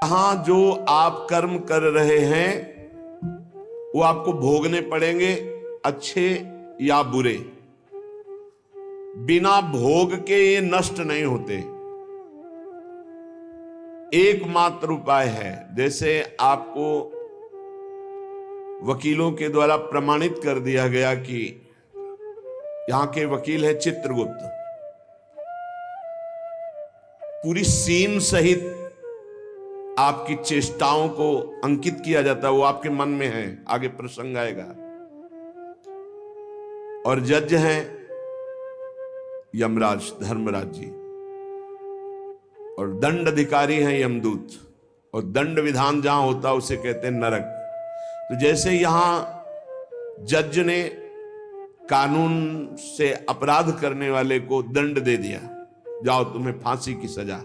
यहां जो आप कर्म कर रहे हैं वो आपको भोगने पड़ेंगे, अच्छे या बुरे। बिना भोग के ये नष्ट नहीं होते। एकमात्र उपाय है, जैसे आपको वकीलों के द्वारा प्रमाणित कर दिया गया कि यहां के वकील है चित्रगुप्त, पूरी सीन सहित आपकी चेष्टाओं को अंकित किया जाता है, वो आपके मन में है, आगे प्रसंग आएगा। और जज हैं यमराज, धर्मराज जी, और दंड अधिकारी हैं यमदूत, और दंड विधान जहां होता उसे कहते हैं नरक। तो जैसे यहां जज ने कानून से अपराध करने वाले को दंड दे दिया, जाओ तुम्हें फांसी की सजा,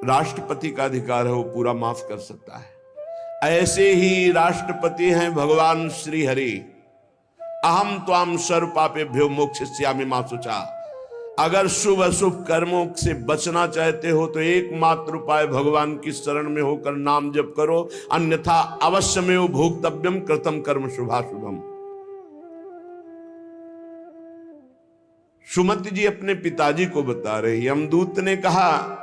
राष्ट्रपति का अधिकार है, वो पूरा माफ कर सकता है। ऐसे ही राष्ट्रपति हैं भगवान श्री हरि। अहम त्वाम सर्व पापेभ्यो मोक्षयिष्यामि मा शुचा। अगर शुभ अशुभ कर्मों से बचना चाहते हो तो एकमात्र उपाय भगवान की शरण में होकर नाम जप करो, अन्यथा अवश्यमेव भोक्तव्यम कृतम कर्म शुभाशुभम। सुमति जी अपने पिताजी को बता रहे, यमदूत ने कहा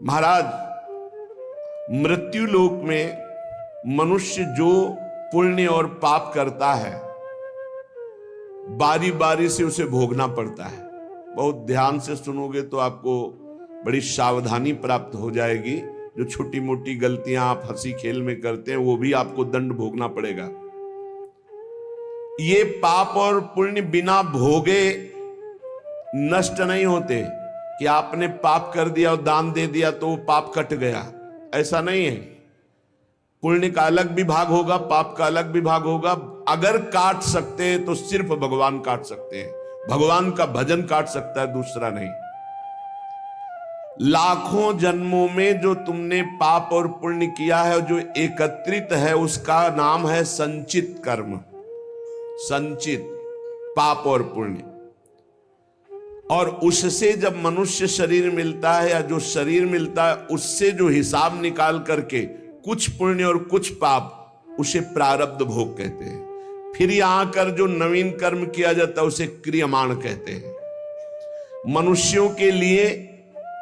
महाराज, मृत्यु लोक में मनुष्य जो पुण्य और पाप करता है बारी बारी से उसे भोगना पड़ता है। बहुत ध्यान से सुनोगे तो आपको बड़ी सावधानी प्राप्त हो जाएगी। जो छोटी मोटी गलतियां आप हंसी खेल में करते हैं वो भी आपको दंड भोगना पड़ेगा। ये पाप और पुण्य बिना भोगे नष्ट नहीं होते कि आपने पाप कर दिया और दान दे दिया तो वो पाप कट गया, ऐसा नहीं है। पुण्य का अलग विभाग होगा, पाप का अलग विभाग होगा। अगर काट सकते हैं तो सिर्फ भगवान काट सकते हैं, भगवान का भजन काट सकता है, दूसरा नहीं। लाखों जन्मों में जो तुमने पाप और पुण्य किया है, जो एकत्रित है, उसका नाम है संचित कर्म। संचित पाप और पुण्य, और उससे जब मनुष्य शरीर मिलता है या जो शरीर मिलता है उससे जो हिसाब निकाल करके कुछ पुण्य और कुछ पाप, उसे प्रारब्ध भोग कहते हैं। फिर यहां कर जो नवीन कर्म किया जाता है उसे क्रियमाण कहते हैं। मनुष्यों के लिए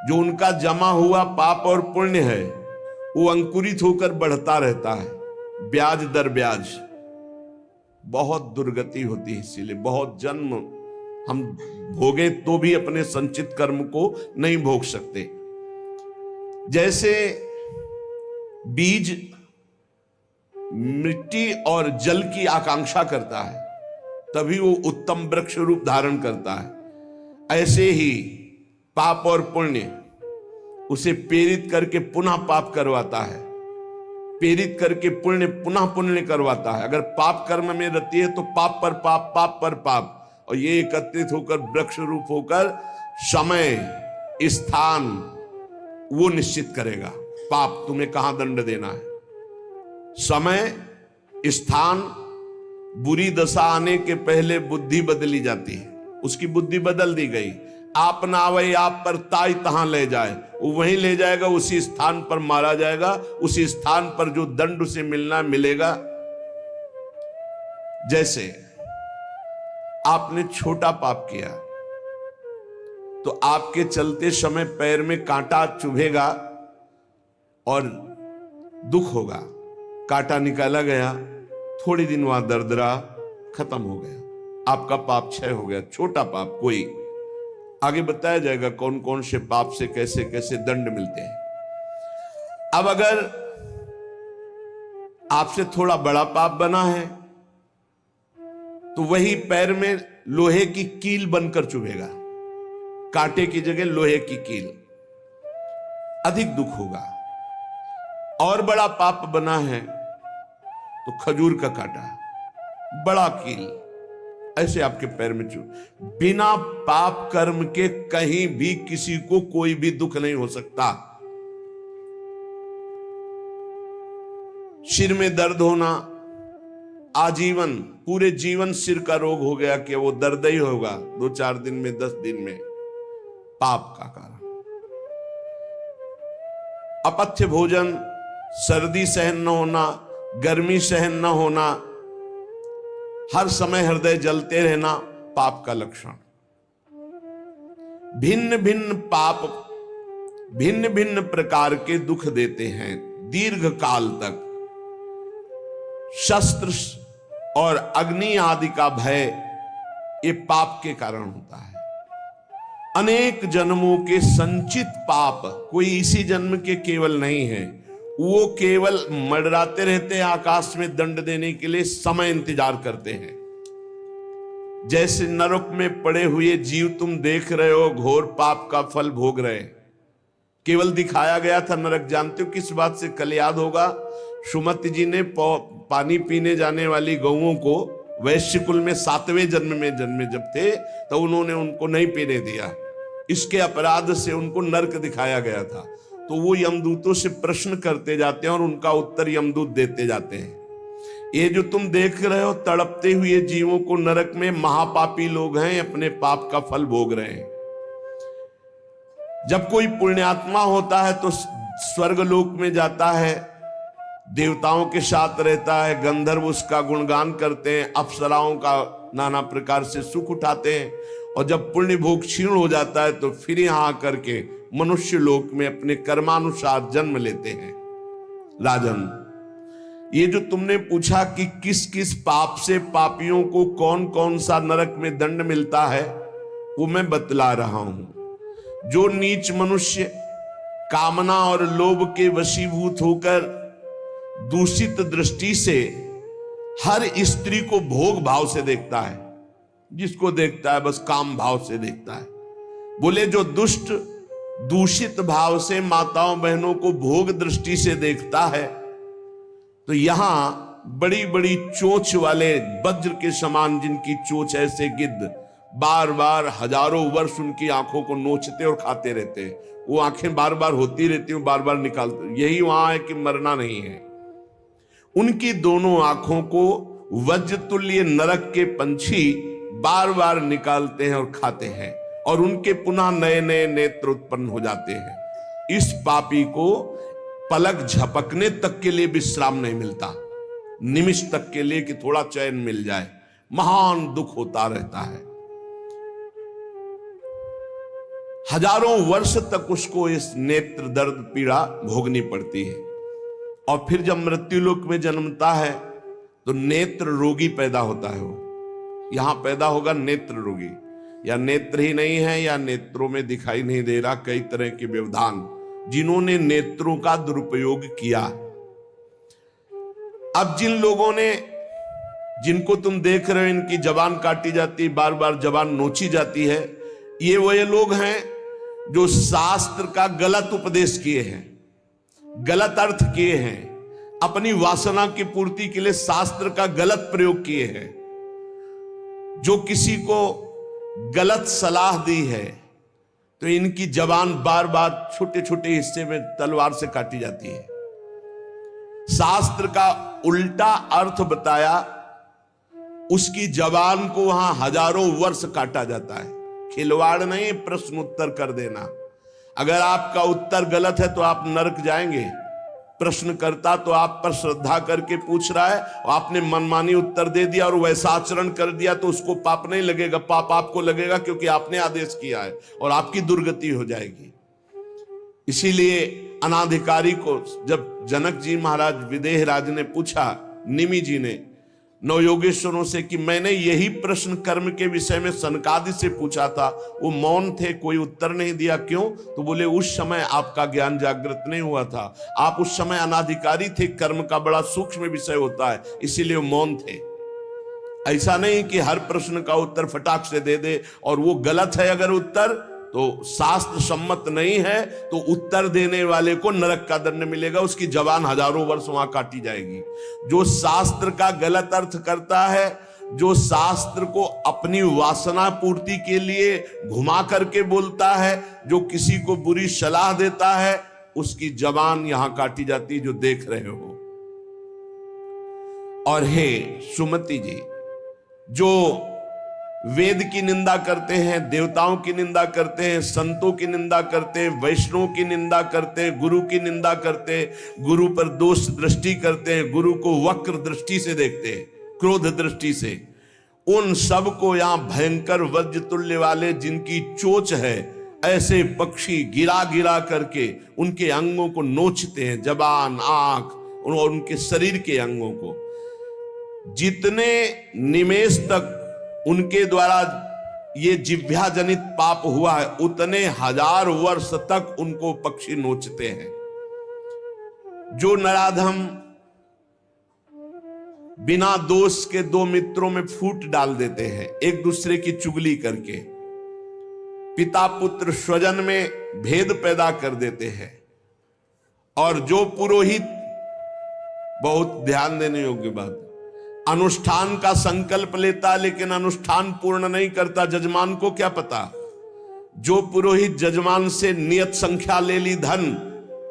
जो उनका जमा हुआ पाप और पुण्य है वो अंकुरित होकर बढ़ता रहता है, ब्याज दर ब्याज। बहुत दुर्गति होती है, इसीलिए बहुत जन्म हम भोगे तो भी अपने संचित कर्म को नहीं भोग सकते। जैसे बीज मिट्टी और जल की आकांक्षा करता है तभी वो उत्तम वृक्ष रूप धारण करता है, ऐसे ही पाप और पुण्य उसे प्रेरित करके पुनः पाप करवाता है, प्रेरित करके पुण्य पुनः पुण्य करवाता है। अगर पाप कर्म में रहती है तो पाप पर पाप, पाप पर पाप, और ये एकत्रित होकर वृक्ष रूप होकर समय स्थान वो निश्चित करेगा। पाप तुम्हें कहां दंड देना है, समय स्थान। बुरी दशा आने के पहले बुद्धि बदली जाती है, उसकी बुद्धि बदल दी गई। आप ना आवे आप पर ताई तहां ले जाए, वो वहीं ले जाएगा, उसी स्थान पर मारा जाएगा, उसी स्थान पर जो दंड उसे मिलना मिलेगा। जैसे आपने छोटा पाप किया तो आपके चलते समय पैर में कांटा चुभेगा और दुख होगा। कांटा निकाला गया, थोड़ी दिन वहां दर्द रहा, खत्म हो गया, आपका पाप क्षय हो गया। छोटा पाप कोई, आगे बताया जाएगा कौन कौन से पाप से कैसे कैसे दंड मिलते हैं। अब अगर आपसे थोड़ा बड़ा पाप बना है तो वही पैर में लोहे की कील बनकर चुभेगा, कांटे की जगह लोहे की कील, अधिक दुख होगा। और बड़ा पाप बना है तो खजूर का कांटा, बड़ा कील, ऐसे आपके पैर में चुभ। बिना पाप कर्म के कहीं भी किसी को कोई भी दुख नहीं हो सकता। सिर में दर्द होना, आजीवन पूरे जीवन सिर का रोग हो गया कि वो दर्द ही होगा 2-4 दिन में, 10 दिन में, पाप का कारण। अपथ्य भोजन, सर्दी सहन न होना, गर्मी सहन न होना, हर समय हृदय जलते रहना पाप का लक्षण। भिन्न भिन्न पाप भिन्न भिन्न प्रकार के दुख देते हैं दीर्घ काल तक। शस्त्र और अग्नि आदि का भय ये पाप के कारण होता है। अनेक जन्मों के संचित पाप कोई इसी जन्म के केवल नहीं है, वो केवल मंडराते रहते हैं आकाश में दंड देने के लिए, समय इंतजार करते हैं। जैसे नरक में पड़े हुए जीव तुम देख रहे हो, घोर पाप का फल भोग रहे, केवल दिखाया गया था नरक। जानते हो किस बात से? कल याद होगा, सुमति जी ने पानी पीने जाने वाली गौओं को वैश्य कुल में 7वें जन्म में जन्मे जब थे तो उन्होंने उनको नहीं पीने दिया। इसके अपराध से उनको नरक दिखाया गया था। तो वो यमदूतों से प्रश्न करते जाते हैं और उनका उत्तर यमदूत देते जाते हैं। ये जो तुम देख रहे हो तड़पते हुए जीवों को नरक में, महापापी लोग हैं, अपने पाप का फल भोग रहे हैं। जब कोई पुण्यात्मा होता है तो स्वर्गलोक में जाता है, देवताओं के साथ रहता है, गंधर्व उसका गुणगान करते हैं, अप्सराओं का नाना प्रकार से सुख उठाते हैं। और जब पुण्य भोग क्षीण हो जाता है तो फिर यहां आकर के मनुष्य लोक में अपने कर्मानुसार जन्म लेते हैं। राजन, ये जो तुमने पूछा कि किस किस पाप से पापियों को कौन कौन सा नरक में दंड मिलता है, वो मैं बतला रहा हूं। जो नीच मनुष्य कामना और लोभ के वशीभूत होकर दूषित दृष्टि से हर स्त्री को भोग भाव से देखता है, जिसको देखता है बस काम भाव से देखता है। बोले जो दुष्ट दूषित भाव से माताओं बहनों को भोग दृष्टि से देखता है, तो यहां बड़ी बड़ी चोंच वाले वज्र के समान जिनकी चोंच ऐसे गिद्ध बार बार हजारों वर्ष उनकी आंखों को नोचते और खाते रहते हैं। वो आंखें बार बार होती रहती हैं, बार बार निकालते। यही वहां है कि मरना नहीं है। उनकी दोनों आंखों को वज्र तुल्य नरक के पंछी बार बार निकालते हैं और खाते हैं, और उनके पुनः नए नए नेत्र उत्पन्न हो जाते हैं। इस पापी को पलक झपकने तक के लिए विश्राम नहीं मिलता, निमिष तक के लिए कि थोड़ा चैन मिल जाए, महान दुख होता रहता है। हजारों वर्ष तक उसको इस नेत्र दर्द पीड़ा भोगनी पड़ती है। और फिर जब मृत्युलोक में जन्मता है तो नेत्र रोगी पैदा होता है। वो यहां पैदा होगा नेत्र रोगी, या नेत्र ही नहीं है या नेत्रों में दिखाई नहीं दे रहा, कई तरह के व्यवधान, जिन्होंने नेत्रों का दुरुपयोग किया। अब जिन लोगों ने, जिनको तुम देख रहे हो इनकी जबान काटी जाती, बार बार जबान नोची जाती है, ये वही लोग हैं जो शास्त्र का गलत उपदेश किए हैं, गलत अर्थ किए हैं, अपनी वासना की पूर्ति के लिए शास्त्र का गलत प्रयोग किए हैं, जो किसी को गलत सलाह दी है तो इनकी जबान बार बार छोटे छोटे हिस्से में तलवार से काटी जाती है। शास्त्र का उल्टा अर्थ बताया, उसकी जबान को वहां हजारों वर्ष काटा जाता है। खिलवाड़ नहीं, प्रश्न उत्तर कर देना। अगर आपका उत्तर गलत है तो आप नरक जाएंगे। प्रश्न करता तो आप पर श्रद्धा करके पूछ रहा है और आपने मनमानी उत्तर दे दिया और वैसा आचरण कर दिया तो उसको पाप नहीं लगेगा, पाप आपको लगेगा क्योंकि आपने आदेश किया है और आपकी दुर्गति हो जाएगी। इसीलिए अनाधिकारी को जब जनक जी महाराज विदेह राज ने पूछा, निमि जी ने नवयोगेश्वरों से कि मैंने यही प्रश्न कर्म के विषय में सनकादि से पूछा था, वो मौन थे, कोई उत्तर नहीं दिया, क्यों? तो बोले उस समय आपका ज्ञान जागृत नहीं हुआ था, आप उस समय अनाधिकारी थे, कर्म का बड़ा सूक्ष्म विषय होता है, इसीलिए मौन थे। ऐसा नहीं कि हर प्रश्न का उत्तर फटाक से दे दे, और वो गलत है अगर उत्तर तो शास्त्र सम्मत नहीं है तो उत्तर देने वाले को नरक का दंड मिलेगा, उसकी जबान हजारों वर्ष वहां काटी जाएगी। जो शास्त्र का गलत अर्थ करता है, जो शास्त्र को अपनी वासना पूर्ति के लिए घुमा करके बोलता है, जो किसी को बुरी सलाह देता है, उसकी जबान यहां काटी जाती, जो देख रहे हो। और हे सुमति जी, जो वेद की निंदा करते हैं, देवताओं की निंदा करते हैं, संतों की निंदा करते हैं, वैष्णव की निंदा करते हैं, गुरु की निंदा करते हैं, गुरु पर दोष दृष्टि करते हैं, गुरु को वक्र दृष्टि से देखते हैं, क्रोध दृष्टि से। उन सब को यहां भयंकर वज्र तुल्य वाले जिनकी चोंच है, ऐसे पक्षी गिरा गिरा करके उनके अंगों को नोचते हैं, जबान, आंख और उनके शरीर के अंगों को। जितने निमेष तक उनके द्वारा ये जिह्वा जनित पाप हुआ है, उतने 1000 वर्ष तक उनको पक्षी नोचते हैं। जो नराधम बिना दोष के दो मित्रों में फूट डाल देते हैं, एक दूसरे की चुगली करके, पिता पुत्र स्वजन में भेद पैदा कर देते हैं। और जो पुरोहित, बहुत ध्यान देने योग्य बात, अनुष्ठान का संकल्प लेता लेकिन अनुष्ठान पूर्ण नहीं करता, जजमान को क्या पता। जो पुरोहित जजमान से नियत संख्या ले ली धन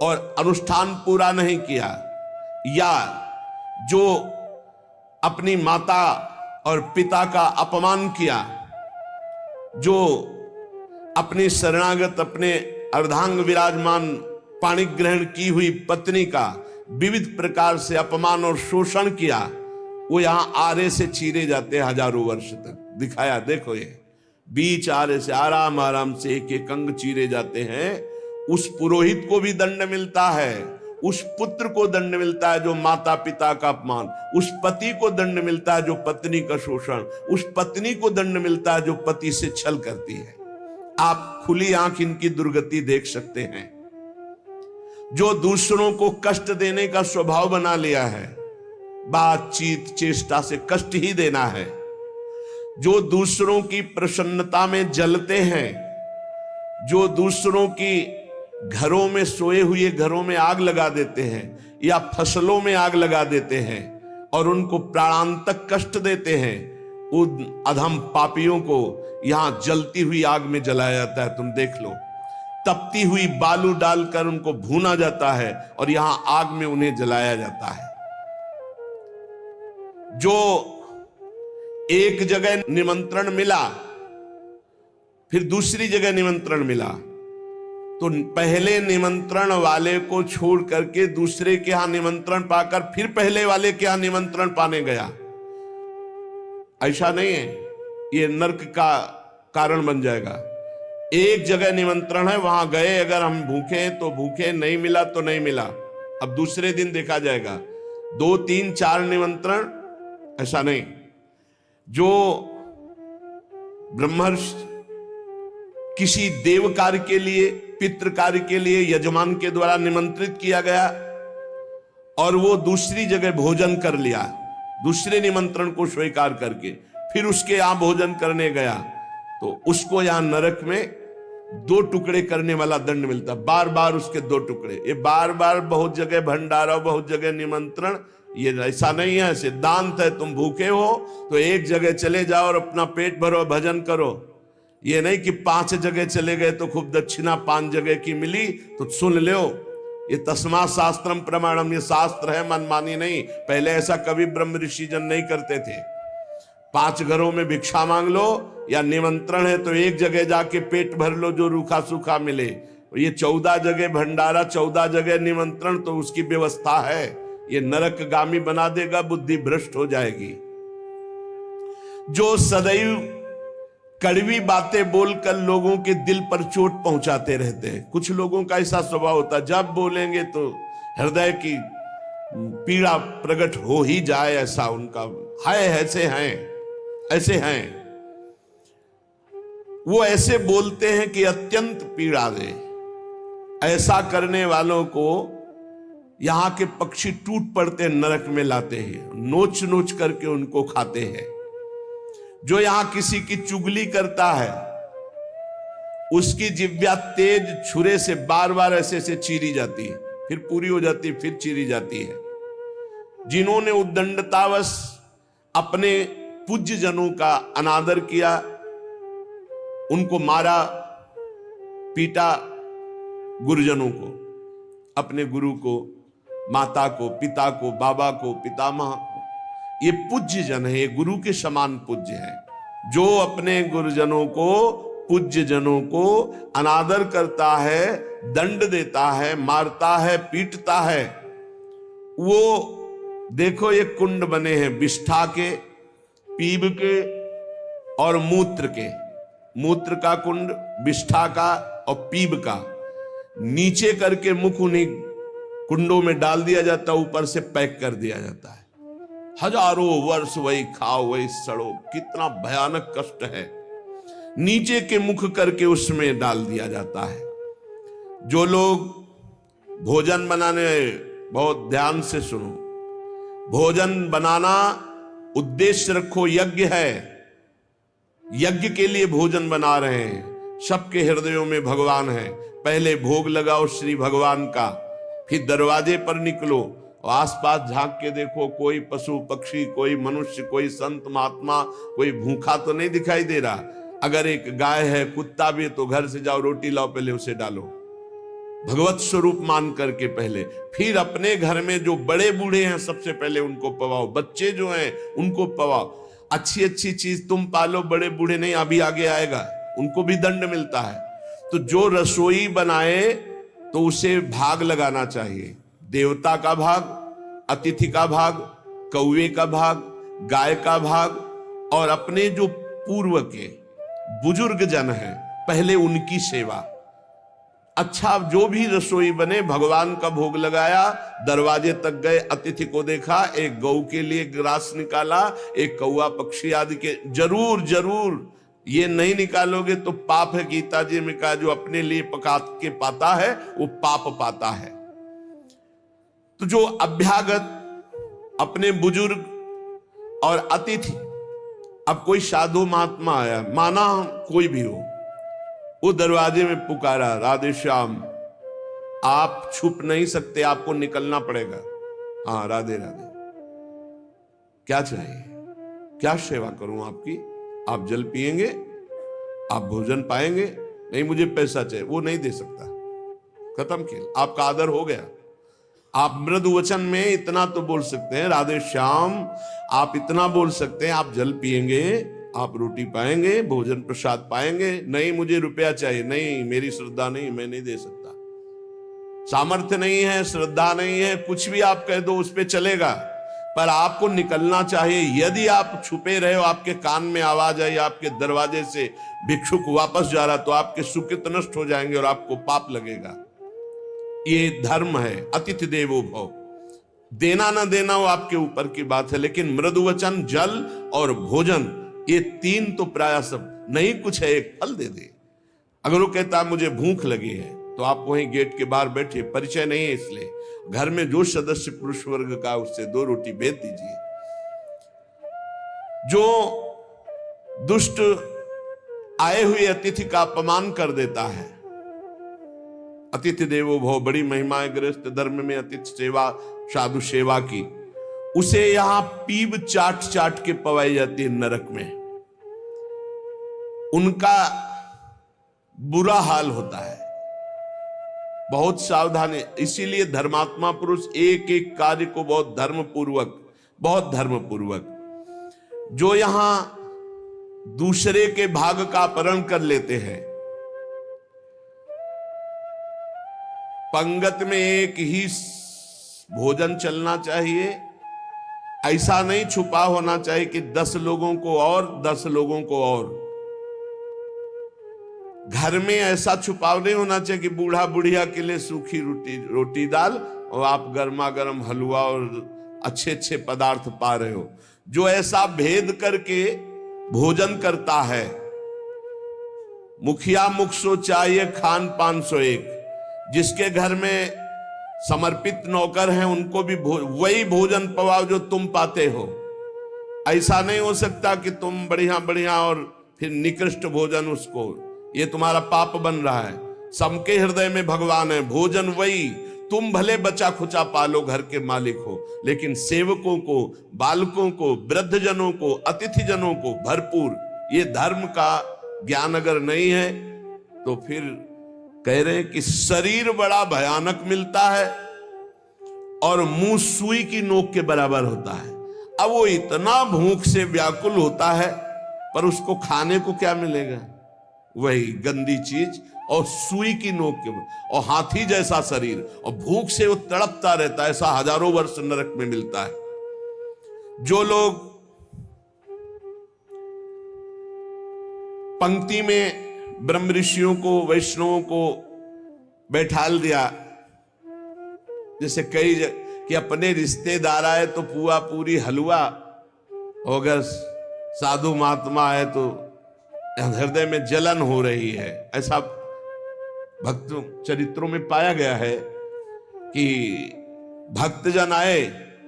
और अनुष्ठान पूरा नहीं किया, या जो अपनी माता और पिता का अपमान किया, जो अपनी शरणागत, अपने अर्धांग विराजमान पाणी ग्रहण की हुई पत्नी का विविध प्रकार से अपमान और शोषण किया, वो यहां आरे से चीरे जाते हैं 1000 वर्ष तक। दिखाया, देखो ये बीच आरे से आराम आराम से एक एक अंग चीरे जाते हैं। उस पुरोहित को भी दंड मिलता है, उस पुत्र को दंड मिलता है जो माता पिता का अपमान, उस पति को दंड मिलता है जो पत्नी का शोषण, उस पत्नी को दंड मिलता है जो पति से छल करती है। आप खुली आंख इनकी दुर्गति देख सकते हैं। जो दूसरों को कष्ट देने का स्वभाव बना लिया है, बातचीत चेष्टा से कष्ट ही देना है, जो दूसरों की प्रसन्नता में जलते हैं, जो दूसरों की घरों में, सोए हुए घरों में आग लगा देते हैं या फसलों में आग लगा देते हैं और उनको प्राणांतक कष्ट देते हैं, उन अधम पापियों को यहां जलती हुई आग में जलाया जाता है। तुम देख लो, तपती हुई बालू डालकर उनको भूना जाता है और यहां आग में उन्हें जलाया जाता है। जो एक जगह निमंत्रण मिला, फिर दूसरी जगह निमंत्रण मिला, तो पहले निमंत्रण वाले को छोड़ करके दूसरे के यहां निमंत्रण पाकर फिर पहले वाले के यहां निमंत्रण पाने गया। ऐसा नहीं है, ये नरक का कारण बन जाएगा। एक जगह निमंत्रण है, वहां गए, अगर हम भूखे हैं तो भूखे, नहीं मिला तो नहीं मिला, अब दूसरे दिन देखा जाएगा। 2 3 4 निमंत्रण, ऐसा नहीं। जो ब्रह्मर्षि किसी देव कार्य के लिए, पितृ कार्य के लिए यजमान के द्वारा निमंत्रित किया गया और वो दूसरी जगह भोजन कर लिया, दूसरे निमंत्रण को स्वीकार करके फिर उसके यहां भोजन करने गया, तो उसको यहां नरक में 2 टुकड़े करने वाला दंड मिलता। बार बार उसके 2 टुकड़े, ये बार बार बहुत जगह भंडारा, बहुत जगह निमंत्रण, ये ऐसा नहीं है। सिद्धांत है, तुम भूखे हो तो एक जगह चले जाओ और अपना पेट भरो, भजन करो। ये नहीं कि 5 जगह चले गए तो खूब दक्षिणा 5 जगह की मिली तो सुन लो। ये तस्मा शास्त्रम प्रमाणम, ये शास्त्र है, मनमानी नहीं। पहले ऐसा कभी ब्रह्म ऋषि जन नहीं करते थे। 5 घरों में भिक्षा मांग लो, या निमंत्रण है तो एक जगह जाके पेट भर लो जो रूखा सूखा मिले। ये 14 जगह भंडारा, 14 जगह निमंत्रण, तो उसकी व्यवस्था है। ये नरकगामी बना देगा, बुद्धि भ्रष्ट हो जाएगी। जो सदैव कड़वी बातें बोलकर लोगों के दिल पर चोट पहुंचाते रहते हैं। कुछ लोगों का ऐसा स्वभाव होता है, जब बोलेंगे तो हृदय की पीड़ा प्रकट हो ही जाए, ऐसा उनका है। ऐसे हैं वो, ऐसे बोलते हैं कि अत्यंत पीड़ा दे। ऐसा करने वालों को यहां के पक्षी टूट पड़ते नरक में लाते हैं, नोच नोच करके उनको खाते हैं। जो यहां किसी की चुगली करता है, उसकी जिह्वा तेज छुरे से बार बार ऐसे से चीरी जाती है, फिर पूरी हो जाती है, फिर चीरी जाती है। जिन्होंने उद्दंडतावश अपने पूज्य जनों का अनादर किया, उनको मारा, पीटा, गुरुजनों को, अपने गुरु को, माता को, पिता को, बाबा को, पितामह, ये पूज्य जन है, ये गुरु के समान पूज्य है। जो अपने गुरुजनों को, पूज्य जनों को अनादर करता है, दंड देता है, मारता है, पीटता है, वो देखो ये कुंड बने हैं विष्ठा के, पीब के और मूत्र के। मूत्र का कुंड, विष्ठा का और पीब का। नीचे करके मुख उन्हीं कुंडों में डाल दिया जाता है, ऊपर से पैक कर दिया जाता है। हजारों वर्ष वही खाओ वही सड़ो, कितना भयानक कष्ट है। नीचे के मुख करके उसमें डाल दिया जाता है। जो लोग भोजन बनाने, बहुत ध्यान से सुनो, भोजन बनाना उद्देश्य रखो, यज्ञ है, यज्ञ के लिए भोजन बना रहे हैं। सबके हृदयों में भगवान है। पहले भोग लगाओ श्री भगवान का, फिर दरवाजे पर निकलो, आसपास झांक के देखो, कोई पशु पक्षी, कोई मनुष्य, कोई संत महात्मा, कोई भूखा तो नहीं दिखाई दे रहा। अगर एक गाय है, कुत्ता भी है, तो घर से जाओ, रोटी लाओ, पहले उसे डालो, भगवत स्वरूप मान करके पहले। फिर अपने घर में जो बड़े बूढ़े हैं सबसे पहले उनको पवाओ, बच्चे जो हैं उनको पवाओ। अच्छी अच्छी चीज तुम पालो, बड़े बूढ़े नहीं, अभी आगे आएगा, उनको भी दंड मिलता है। तो जो रसोई बनाए तो उसे भाग लगाना चाहिए। देवता का भाग, अतिथि का भाग, कौवे का भाग, गाय का भाग, और अपने जो पूर्व के बुजुर्ग जन हैं पहले उनकी सेवा। अच्छा, जो भी रसोई बने, भगवान का भोग लगाया, दरवाजे तक गए, अतिथि को देखा, एक गौ के लिए ग्रास निकाला, एक कौवा पक्षी आदि के, जरूर जरूर ये नहीं निकालोगे तो पाप है। गीता जी में कहा जो अपने लिए पका के पाता है वो पाप पाता है। तो जो अभ्यागत अपने बुजुर्ग और अतिथि, अब कोई साधु महात्मा आया, माना कोई भी हो, वो दरवाजे में पुकारा, राधे श्याम, आप छुप नहीं सकते, आपको निकलना पड़ेगा। हाँ, राधे राधे, क्या चाहिए, क्या सेवा करूं आपकी? आप जल पिएंगे, आप भोजन पाएंगे? नहीं, मुझे पैसा चाहिए। वो नहीं दे सकता, खत्म खेल, आपका आदर हो गया। आप मृदु वचन में इतना तो बोल सकते हैं, राधे श्याम, आप इतना बोल सकते हैं, आप जल पिएंगे, आप रोटी पाएंगे, भोजन प्रसाद पाएंगे। नहीं, मुझे रुपया चाहिए। नहीं, मेरी श्रद्धा नहीं, मैं नहीं दे सकता, सामर्थ्य नहीं है, श्रद्धा नहीं है, कुछ भी आप कह दो उस पे चलेगा, पर आपको निकलना चाहिए। यदि आप छुपे रहे हो, आपके कान में आवाज आई, आपके दरवाजे से भिक्षुक वापस जा रहा, तो आपके सुकृत नष्ट हो जाएंगे और आपको पाप लगेगा। ये धर्म है, अतिथि देवो भव। देना ना देना वो आपके ऊपर की बात है, लेकिन मृदुवचन, जल और भोजन, ये तीन तो प्राय सब नहीं, कुछ है एक फल दे दे। अगर वो कहता मुझे भूख लगी है, तो आप वहीं गेट के बाहर बैठे, परिचय नहीं है इसलिए, घर में जो सदस्य पुरुष वर्ग का, उससे 2 रोटी भेज दीजिए। जो दुष्ट आए हुए अतिथि का अपमान कर देता है, अतिथि देवो भव, बड़ी महिमा है गृहस्थ धर्म में अतिथि सेवा, साधु सेवा की। उसे यहां पीब चाट चाट के पवाई जाती है नरक में, उनका बुरा हाल होता है। बहुत सावधानी, इसीलिए धर्मात्मा पुरुष एक एक कार्य को बहुत धर्मपूर्वक, जो यहां दूसरे के भाग का अपहरण कर लेते हैं। पंगत में एक ही भोजन चलना चाहिए, ऐसा नहीं छुपा होना चाहिए कि 10 लोगों को और 10 लोगों को और। घर में ऐसा छुपाव नहीं होना चाहिए कि बूढ़ा बुढ़िया के लिए सूखी रोटी दाल और आप गर्मा गर्म हलवा और अच्छे अच्छे पदार्थ पा रहे हो। जो ऐसा भेद करके भोजन करता है, मुखिया मुख सो चाहिए, खान पान सो एक। जिसके घर में समर्पित नौकर हैं उनको भी वही भोजन पवाओ जो तुम पाते हो। ऐसा नहीं हो सकता कि तुम बढ़िया बढ़िया और फिर निकृष्ट भोजन उसको, ये तुम्हारा पाप बन रहा है। सबके हृदय में भगवान है, भोजन वही, तुम भले बचा खुचा पालो, घर के मालिक हो, लेकिन सेवकों को, बालकों को, वृद्धजनों को, अतिथि जनों को भरपूर। ये धर्म का ज्ञान अगर नहीं है तो फिर कह रहे हैं कि शरीर बड़ा भयानक मिलता है और मुंह सुई की नोक के बराबर होता है। अब वो इतना भूख से व्याकुल होता है, पर उसको खाने को क्या मिलेगा? वही गंदी चीज और सुई की नोक के, और हाथी जैसा शरीर, और भूख से वो तड़पता रहता है। ऐसा हजारों वर्ष नरक में मिलता है। जो लोग पंक्ति में ब्रह्म ऋषियों को, वैष्णवों को बैठाल दिया, जैसे कई कि अपने रिश्तेदार आए तो पुआ पूरी हलवा, अगर साधु महात्मा है तो हृदय में जलन हो रही है। ऐसा भक्त चरित्रों में पाया गया है कि भक्तजन आए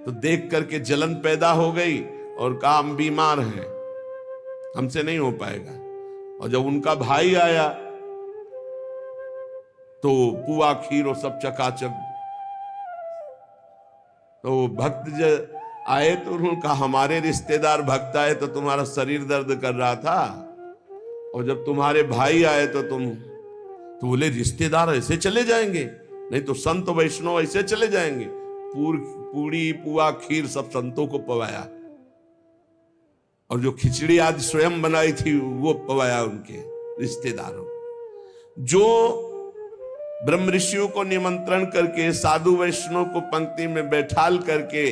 तो देख करके जलन पैदा हो गई और कहा हम बीमार हैं, हमसे नहीं हो पाएगा। और जब उनका भाई आया तो पुआ खीर और सब चकाचक, तो भक्त आए तो उन्होंने कहा हमारे रिश्तेदार भक्त आए तो तुम्हारा शरीर दर्द कर रहा था, और जब तुम्हारे भाई आए तो बोले रिश्तेदार ऐसे चले जाएंगे? नहीं तो संत वैष्णव ऐसे चले जाएंगे। पूरी पुआ खीर सब संतों को पवाया, और जो खिचड़ी आज स्वयं बनाई थी वो पवाया उनके रिश्तेदारों। जो ब्रह्म ऋषियों को निमंत्रण करके, साधु वैष्णव को पंक्ति में बैठाल करके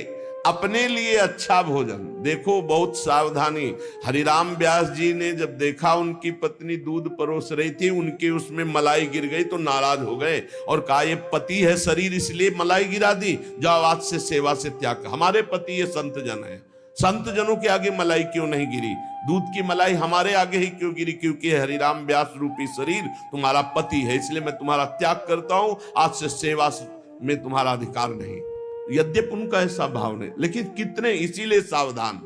अपने लिए अच्छा भोजन, देखो बहुत सावधानी। हरिराम व्यास जी ने जब देखा उनकी पत्नी दूध परोस रही थी, उनके उसमें मलाई गिर गई तो नाराज हो गए और कहा ये पति है शरीर इसलिए मलाई गिरा दी, जाओ आज से सेवा से त्याग। हमारे पति ये संत जन है, संत जनों के आगे मलाई क्यों नहीं गिरी? दूध की मलाई हमारे आगे ही क्यों गिरी? क्योंकि हरिराम व्यास रूपी शरीर तुम्हारा पति है, इसलिए मैं तुम्हारा त्याग करता हूं, आज से सेवा में तुम्हारा अधिकार नहीं। यद्यप उनका ऐसा भाव नहीं, लेकिन कितने इसीलिए सावधान।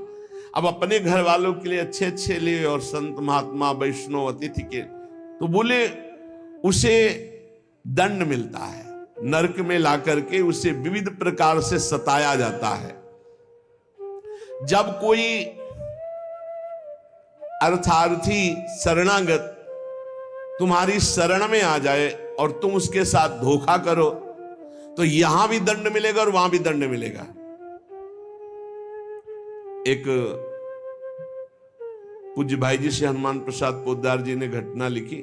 अब अपने घर वालों के लिए अच्छे अच्छे लिए और संत महात्मा वैष्णव अतिथि के, तो बोले उसे दंड मिलता है, नरक में ला करके उसे विविध प्रकार से सताया जाता है। जब कोई अर्थार्थी शरणागत तुम्हारी शरण में आ जाए और तुम उसके साथ धोखा करो तो यहां भी दंड मिलेगा और वहां भी दंड मिलेगा। एक पूज्य भाई जी से हनुमान प्रसाद पोद्दार जी ने घटना लिखी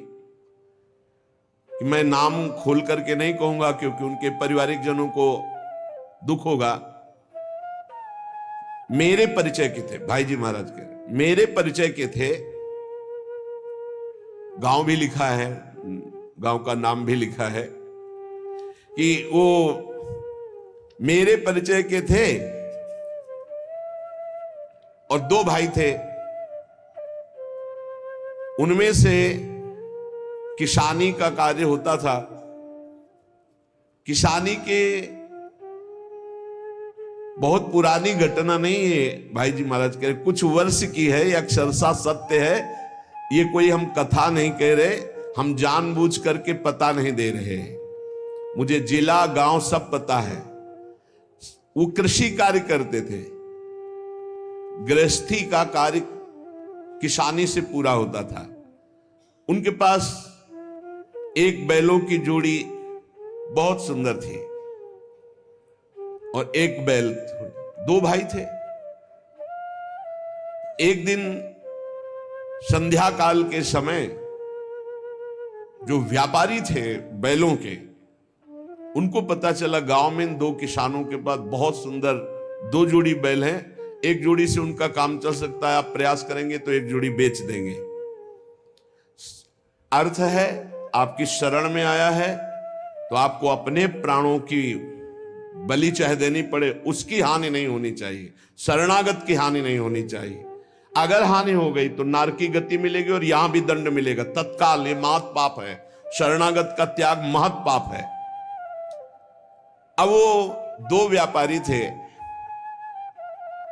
कि मैं नाम खोल करके नहीं कहूंगा क्योंकि उनके पारिवारिक जनों को दुख होगा। मेरे परिचय के थे भाई जी महाराज के, मेरे परिचय के थे, गांव भी लिखा है, गांव का नाम भी लिखा है कि वो मेरे परिचय के थे और दो भाई थे। उनमें से किसानी का कार्य होता था। किसानी के बहुत पुरानी घटना नहीं है भाई जी महाराज कह रहे, कुछ वर्ष की है, ये अक्षरशः सत्य है। ये कोई हम कथा नहीं कह रहे, हम जानबूझ करके पता नहीं दे रहे। मुझे जिला गांव सब पता है। वो कृषि कार्य करते थे, गृहस्थी का कार्य किसानी से पूरा होता था। उनके पास एक बैलों की जोड़ी बहुत सुंदर थी और एक बैल, दो भाई थे। एक दिन संध्या काल के समय जो व्यापारी थे बैलों के, उनको पता चला गांव में दो किसानों के पास बहुत सुंदर दो जोड़ी बैल हैं, एक जोड़ी से उनका काम चल सकता है, आप प्रयास करेंगे तो एक जोड़ी बेच देंगे। अर्थ है आपकी शरण में आया है तो आपको अपने प्राणों की बलि चाहे देनी पड़े, उसकी हानि नहीं होनी चाहिए, शरणागत की हानि नहीं होनी चाहिए। अगर हानि हो गई तो नार की गति मिलेगी और यहां भी दंड मिलेगा तत्काल। ये महत पाप है, शरणागत का त्याग महत पाप है। अब वो दो व्यापारी थे,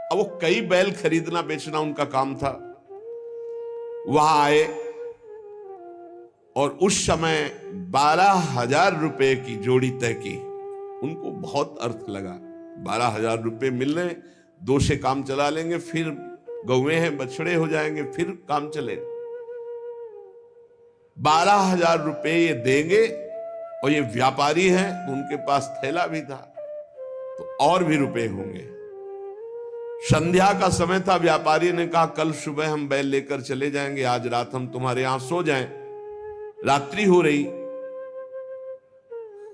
अब वो कई बैल खरीदना बेचना उनका काम था। वहां आए और उस समय 12,000 रुपए की जोड़ी तय की। उनको बहुत अर्थ लगा, 12,000 रुपए मिल रहे, दो से काम चला लेंगे, फिर गौवे हैं बछड़े हो जाएंगे, फिर काम चले। 12,000 रुपए ये देंगे और ये व्यापारी हैं, उनके पास थैला भी था तो और भी रुपए होंगे। संध्या का समय था। व्यापारी ने कहा कल सुबह हम बैल लेकर चले जाएंगे, आज रात हम तुम्हारे यहां सो जाएं। रात्रि हो रही,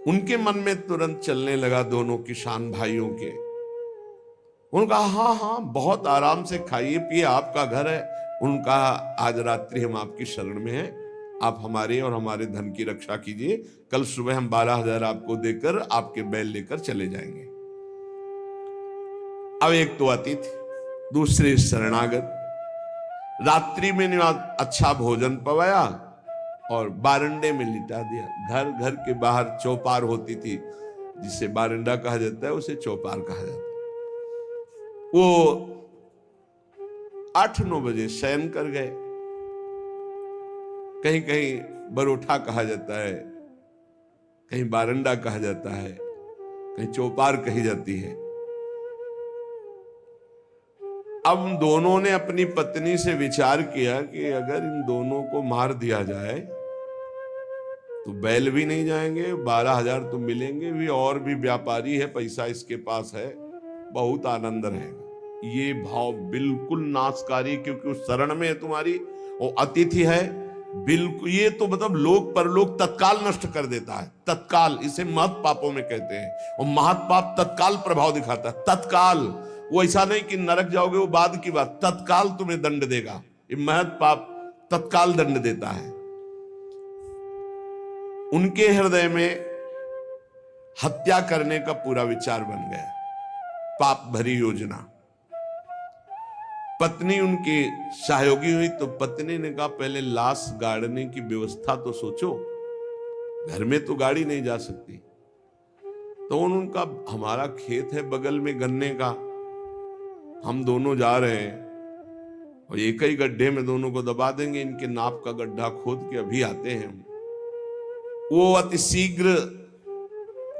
उनके मन में तुरंत चलने लगा दोनों किसान भाइयों के। उन्होंने कहा हाँ हाँ बहुत आराम से खाइए पिए, आपका घर है। उनका आज रात्रि हम आपकी शरण में हैं, आप हमारे और हमारे धन की रक्षा कीजिए, कल सुबह हम 12,000 आपको देकर आपके बैल लेकर चले जाएंगे। अब एक तो अतिथि, दूसरे शरणागत। रात्रि में अच्छा भोजन पवाया और बारंडे में लिटा दिया। घर घर के बाहर चौपार होती थी, जिसे बारंडा कहा जाता है उसे चौपार कहा जाता है। वो 8-9 बजे शयन कर गए। कहीं कहीं बरोठा कहा जाता है, कहीं बारंडा कहा जाता है, कहीं चौपार कही जाती है। अब दोनों ने अपनी पत्नी से विचार किया कि अगर इन दोनों को मार दिया जाए तो बैल भी नहीं जाएंगे, 12,000 तो मिलेंगे भी, और भी व्यापारी है, पैसा इसके पास है, बहुत आनंद रहेगा। ये भाव बिल्कुल नाशकारी, क्योंकि उस शरण में है तुम्हारी, वो अतिथि है, बिल्कुल। ये तो मतलब लोक परलोक तत्काल नष्ट कर देता है, तत्काल। इसे महत् पापों में कहते हैं, और महत् पाप तत्काल प्रभाव दिखाता है, तत्काल। वो ऐसा नहीं कि नरक जाओगे वो बाद की बात, तत्काल तुम्हें दंड देगा। ये महत् पाप तत्काल दंड देता है। उनके हृदय में हत्या करने का पूरा विचार बन गया, पाप भरी योजना। पत्नी उनकी सहयोगी हुई तो पत्नी ने कहा पहले लाश गाड़ने की व्यवस्था तो सोचो, घर में तो गाड़ी नहीं जा सकती। तो उनका हमारा खेत है बगल में गन्ने का, हम दोनों जा रहे हैं और एक ही गड्ढे में दोनों को दबा देंगे, इनके नाप का गड्ढा खोद के अभी आते हैं। वो अति शीघ्र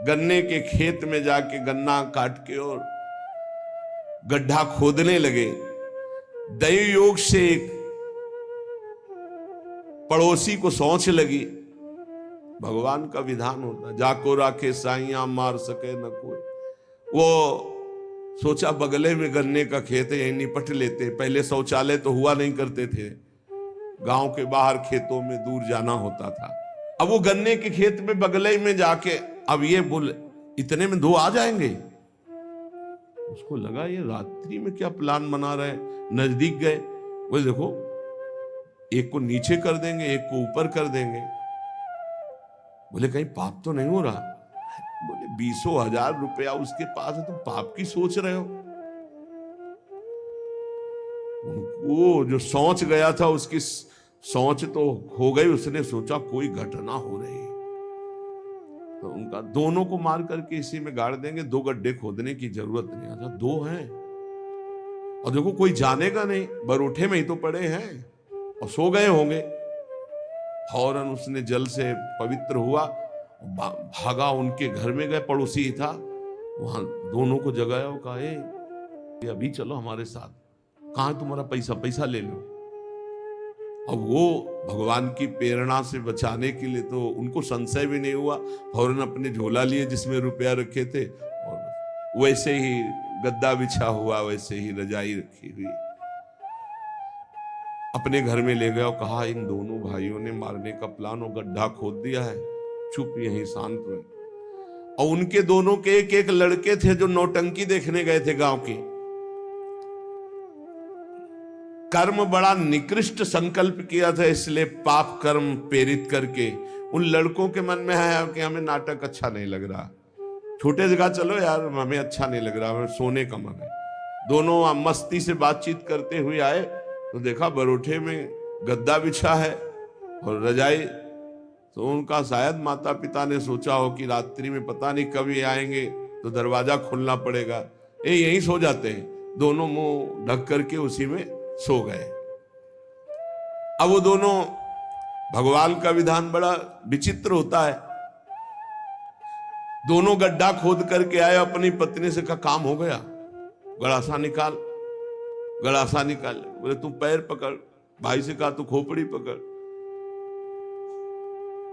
गन्ने के खेत में जाके गन्ना काट के और गड्ढा खोदने लगे। दैव योग से एक पड़ोसी को सोच लगी, भगवान का विधान होता जाको राखे साइया मार सके न कोई। वो सोचा बगले में गन्ने का खेत है, यही निपट लेते। पहले शौचालय तो हुआ नहीं करते थे, गांव के बाहर खेतों में दूर जाना होता था। अब वो गन्ने के खेत में बगले में जाके, अब ये बोल इतने में 2 आ जाएंगे। उसको लगा ये रात्रि में क्या प्लान बना रहे हैं। नजदीक गए, वो देखो एक को नीचे कर देंगे, एक को ऊपर कर देंगे। बोले कहीं पाप तो नहीं हो रहा। बोले 20,000 रुपया उसके पास है, तुम पाप की सोच रहे हो। वो जो सोच गया था उसकी सोच तो हो गई, उसने सोचा कोई घटना हो रही है तो उनका दोनों को मार करके इसी में गाड़ देंगे, 2 गड्ढे खोदने की जरूरत नहीं। आता 2 हैं और देखो कोई जानेगा नहीं, बरोठे में ही तो पड़े हैं और सो गए होंगे। फौरन उसने जल से पवित्र हुआ, भागा उनके घर में गए, पड़ोसी ही था, वहां दोनों को जगाया और कहा ये अभी चलो हमारे साथ, कहां तुम्हारा पैसा, पैसा ले लो। अब वो भगवान की प्रेरणा से बचाने के लिए तो उनको संशय भी नहीं हुआ, फौरन अपने झोला लिए जिसमें रुपया रखे थे और वैसे ही गद्दा बिछा हुआ, वैसे ही रजाई रखी हुई अपने घर में ले गया और कहा इन दोनों भाइयों ने मारने का प्लान और गड्ढा खोद दिया है, चुप यहीं शांत रहे। और उनके दोनों के एक एक लड़के थे जो नौटंकी देखने गए थे गांव की। कर्म बड़ा निकृष्ट संकल्प किया था, इसलिए पाप कर्म प्रेरित करके उन लड़कों के मन में है कि हमें नाटक अच्छा नहीं लग रहा, छोटे जगह चलो यार, हमें अच्छा नहीं लग रहा, हमें सोने का मन है। दोनों मस्ती से बातचीत करते हुए आए तो देखा बरोठे में गद्दा बिछा है और रजाई। तो उनका शायद माता पिता ने सोचा हो कि रात्रि में पता नहीं कब ये आएंगे तो दरवाजा खोलना पड़ेगा, ये यहीं सो जाते हैं। दोनों मुंह ढक करके उसी में सो गए। अब वो दोनों, भगवान का विधान बड़ा विचित्र होता है, दोनों गड्ढा खोद करके आए, अपनी पत्नी से कहा काम हो गया, गड़ासा निकाल, गड़ासा निकाल। बोले तू पैर पकड़, भाई से कहा तू खोपड़ी पकड़।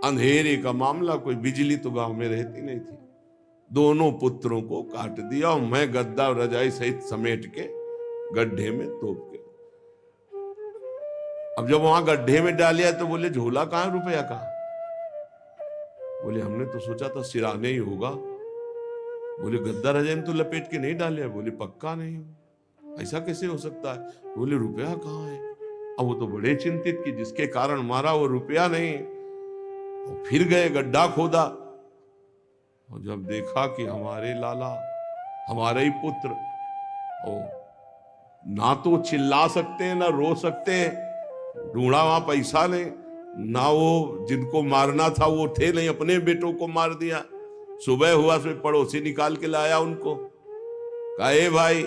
अंधेरे का मामला, कोई बिजली तो गांव में रहती नहीं थी। दोनों पुत्रों को काट दिया और मैं गद्दा और रजाई सहित समेट के गड्ढे में तोप के। अब जब वहां गड्ढे में डालिया तो बोले झोला कहां, रुपया कहां? बोले हमने तो सोचा था सिराने ही होगा। बोले गद्दा रजाई तो लपेट के नहीं डाले? बोले पक्का नहीं, ऐसा कैसे हो सकता है? बोले रुपया कहां है? अब वो तो बड़े चिंतित कि जिसके कारण मारा वो रुपया नहीं। और फिर गए गड्ढा खोदा और जब देखा कि हमारे लाला, हमारे ही पुत्र, ना तो चिल्ला सकते हैं ना रो सकते हैं, ढूंढा वहां पैसा नहीं, ना वो जिनको मारना था वो थे नहीं, अपने बेटों को मार दिया। सुबह हुआ तो पड़ोसी निकाल के लाया उनको, कहा ए भाई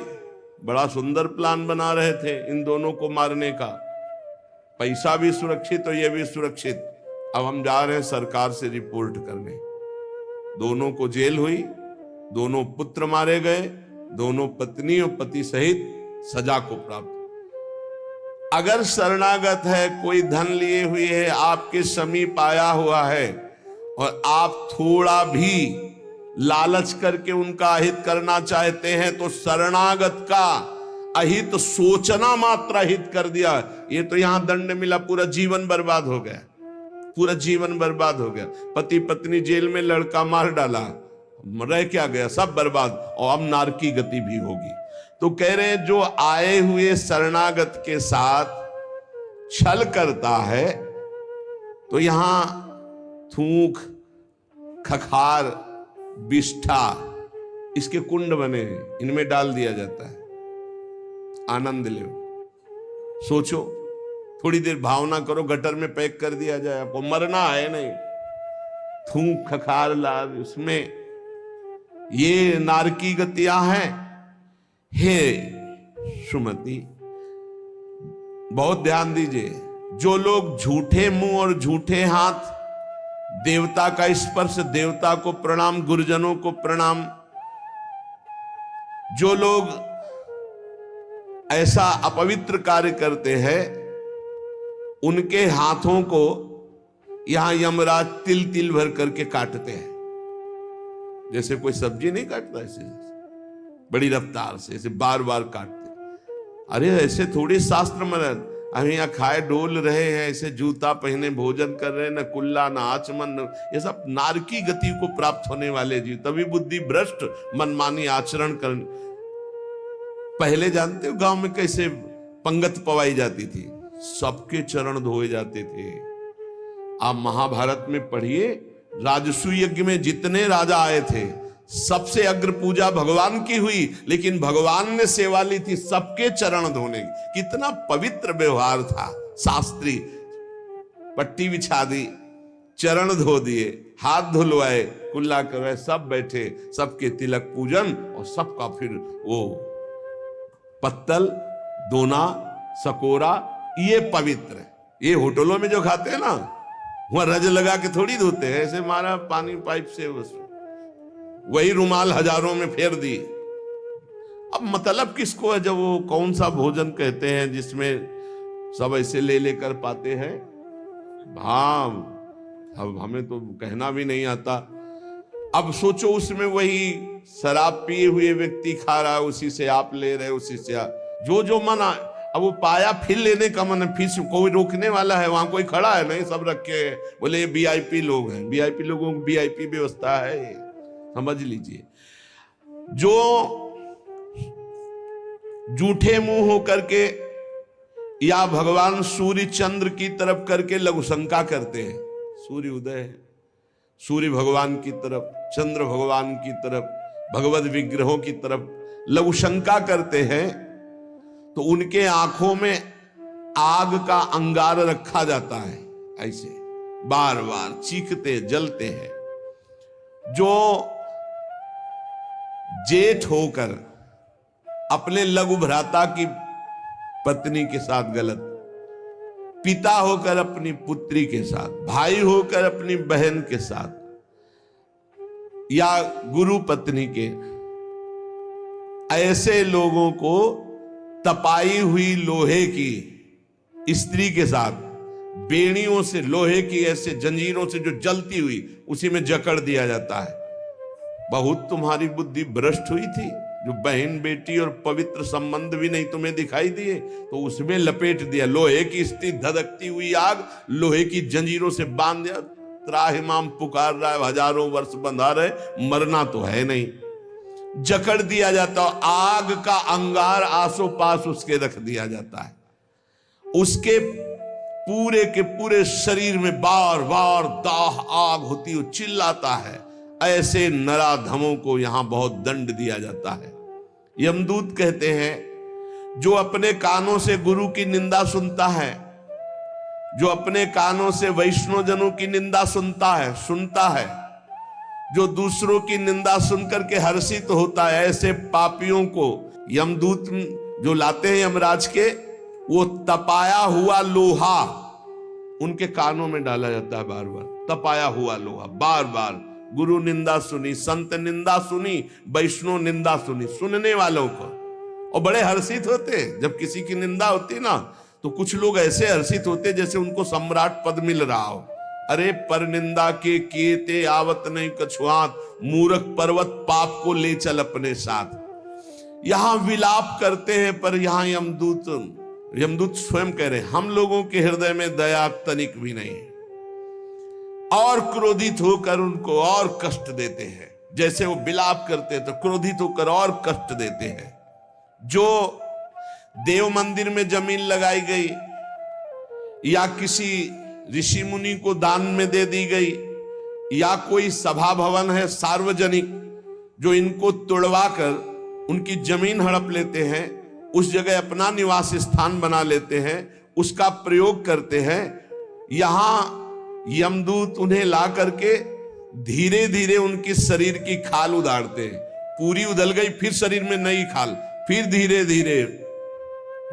बड़ा सुंदर प्लान बना रहे थे इन दोनों को मारने का, पैसा भी सुरक्षित और ये भी सुरक्षित, अब हम जा रहे हैं सरकार से रिपोर्ट करने। दोनों को जेल हुई, दोनों पुत्र मारे गए, दोनों पत्नी और पति सहित सजा को प्राप्त। अगर शरणागत है, कोई धन लिए हुए है, आपके समीप आया हुआ है और आप थोड़ा भी लालच करके उनका अहित करना चाहते हैं तो शरणागत का अहित सोचना मात्र अहित कर दिया, ये तो यहां दंड मिला, पूरा जीवन बर्बाद हो गया, पूरा जीवन बर्बाद हो गया। पति पत्नी जेल में, लड़का मार डाला, रह क्या गया, सब बर्बाद, और अब नारकी गति भी होगी। तो कह रहे हैं जो आए हुए शरणागत के साथ छल करता है तो यहां थूक, खखार, बिष्ठा, इसके कुंड बने हैं, इनमें डाल दिया जाता है, आनंद लो। सोचो, थोड़ी देर भावना करो, गटर में पैक कर दिया जाए, आपको मरना है नहीं, थूक खखार लाभ उसमें, ये नारकी गतियां हैं। हे सुमति, बहुत ध्यान दीजिए, जो लोग झूठे मुंह और झूठे हाथ, देवता का स्पर्श, देवता को प्रणाम, गुरुजनों को प्रणाम, जो लोग ऐसा अपवित्र कार्य करते हैं उनके हाथों को यहां यमराज तिल तिल भर करके काटते हैं, जैसे कोई सब्जी नहीं काटता, ऐसे बड़ी रफ्तार से ऐसे बार बार काटते। अरे ऐसे थोड़ी शास्त्र में हम यहाँ खाए डोल रहे हैं, ऐसे जूता पहने भोजन कर रहे हैं, न कुल्ला न आचमन, ये सब नारकी गति को प्राप्त होने वाले जीव, तभी बुद्धि भ्रष्ट मनमानी आचरण कर। पहले जानते हो गांव में कैसे पंगत पवाई जाती थी, सबके चरण धोए जाते थे। आप महाभारत में पढ़िए, राजसूय यज्ञ में जितने राजा आए थे सबसे अग्र पूजा भगवान की हुई, लेकिन भगवान ने सेवा ली थी सबके चरण धोने की। कितना पवित्र व्यवहार था, शास्त्री, पट्टी बिछा दी, चरण धो दिए, हाथ धुलवाए, कुल्ला करवाए, सब बैठे, सबके तिलक पूजन, और सबका फिर वो पत्तल, दोना, सकोरा, ये पवित्र है। ये होटलों में जो खाते हैं ना, वहां रज लगा के थोड़ी धोते हैं, ऐसे मारा पानी पाइप से, उसमें वही रुमाल हजारों में फेर दी। अब मतलब किसको है, जब वो कौन सा भोजन कहते हैं जिसमें सब ऐसे ले लेकर पाते हैं। हाँ, अब हमें तो कहना भी नहीं आता। अब सोचो, उसमें वही शराब पिए हुए व्यक्ति खा रहा है, उसी से आप ले रहे, उसी से जो जो मना। अब वो पाया फिर लेने का मन है, फिर कोई रोकने वाला है, वहां कोई खड़ा है नहीं, सब रखे हैं, बोले ये वीआईपी लोग हैं, वीआईपी लोगों की वीआईपी व्यवस्था है, समझ लीजिए। जो झूठे मुंह हो करके या भगवान सूर्य चंद्र की तरफ करके लघु शंका करते हैं, सूर्य उदय है, सूर्य भगवान की तरफ, चंद्र भगवान की तरफ, भगवत विग्रहों की तरफ लघु शंका करते हैं, तो उनके आंखों में आग का अंगार रखा जाता है, ऐसे बार बार चीखते जलते हैं। जो जेठ होकर अपने लघु भ्राता की पत्नी के साथ गलत, पिता होकर अपनी पुत्री के साथ, भाई होकर अपनी बहन के साथ, या गुरु पत्नी के, ऐसे लोगों को तपाई हुई लोहे की स्त्री के साथ बेड़ियों से, लोहे की ऐसे जंजीरों से जो जलती हुई, उसी में जकड़ दिया जाता है। बहुत तुम्हारी बुद्धि भ्रष्ट हुई थी, जो बहन बेटी और पवित्र संबंध भी नहीं तुम्हें दिखाई दिए, तो उसमें लपेट दिया। लोहे की स्थिति धधकती हुई आग, लोहे की जंजीरों से बांध दिया। त्राहिमाम पुकार रहा है, हजारों वर्ष बंधा रहे, मरना तो है नहीं। जकड़ दिया जाता, आग का अंगार आसो पास उसके रख दिया जाता है। उसके पूरे के पूरे शरीर में बार बार दाह आग होती है, चिल्लाता है। ऐसे नराधमों को यहां बहुत दंड दिया जाता है। यमदूत कहते हैं, जो अपने कानों से गुरु की निंदा सुनता है, जो अपने कानों से वैष्णवजनों की निंदा सुनता है, जो दूसरों की निंदा सुनकर के हर्षित होता है, ऐसे पापियों को यमदूत जो लाते हैं यमराज के, वो तपाया हुआ लोहा उनके कानों में डाला जाता है। बार बार तपाया हुआ लोहा, बार बार। गुरु निंदा सुनी, संत निंदा सुनी, वैष्णव निंदा सुनी, सुनने वालों को, और बड़े हर्षित होते हैं जब किसी की निंदा होती ना, तो कुछ लोग ऐसे हर्षित होते जैसे उनको सम्राट पद मिल रहा हो। अरे पर निंदा के किए ते आवत नहीं कछुआत, मूर्ख पर्वत पाप को ले चल अपने साथ। यहां विलाप करते हैं, पर यहां यमदूत स्वयं कह रहे हैं, हम लोगों के हृदय में दया तनिक भी नहीं है, और क्रोधित होकर उनको और कष्ट देते हैं। जैसे वो विलाप करते हैं तो क्रोधित होकर और कष्ट देते हैं। जो देव मंदिर में जमीन लगाई गई या किसी ऋषि मुनि को दान में दे दी गई, या कोई सभा भवन है सार्वजनिक, जो इनको तोड़वा कर उनकी जमीन हड़प लेते हैं, उस जगह अपना निवास स्थान बना लेते हैं, उसका प्रयोग करते हैं। यहां यमदूत उन्हें ला करके धीरे धीरे उनके शरीर की खाल उदाड़ते हैं। पूरी उधल गई, फिर शरीर में नई खाल, फिर धीरे धीरे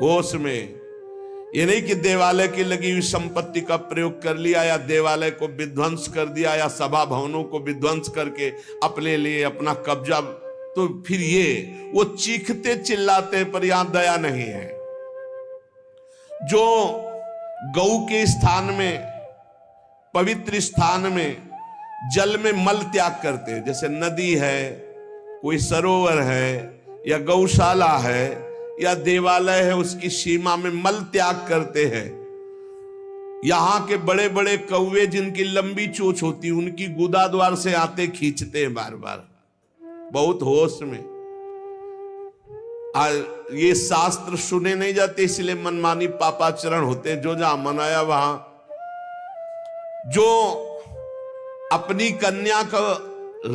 होश में। ये नहीं कि देवालय की लगी हुई संपत्ति का प्रयोग कर लिया, या देवालय को विध्वंस कर दिया, या सभा भवनों को विध्वंस करके अपने लिए अपना कब्जा, तो फिर ये वो चीखते चिल्लाते, पर यहां दया नहीं है। जो गौ के स्थान में, पवित्र स्थान में जल में मल त्याग करते हैं, जैसे नदी है, कोई सरोवर है, या गौशाला है, या देवालय है, उसकी सीमा में मल त्याग करते हैं। यहां के बड़े बड़े कौवे जिनकी लंबी चोंच होती, उनकी गुदा द्वार से आते खींचते हैं बार बार, बहुत होश में। ये शास्त्र सुने नहीं जाते, इसलिए मनमानी पापाचरण होते हैं। जो जहां मनाया वहां, जो अपनी कन्या का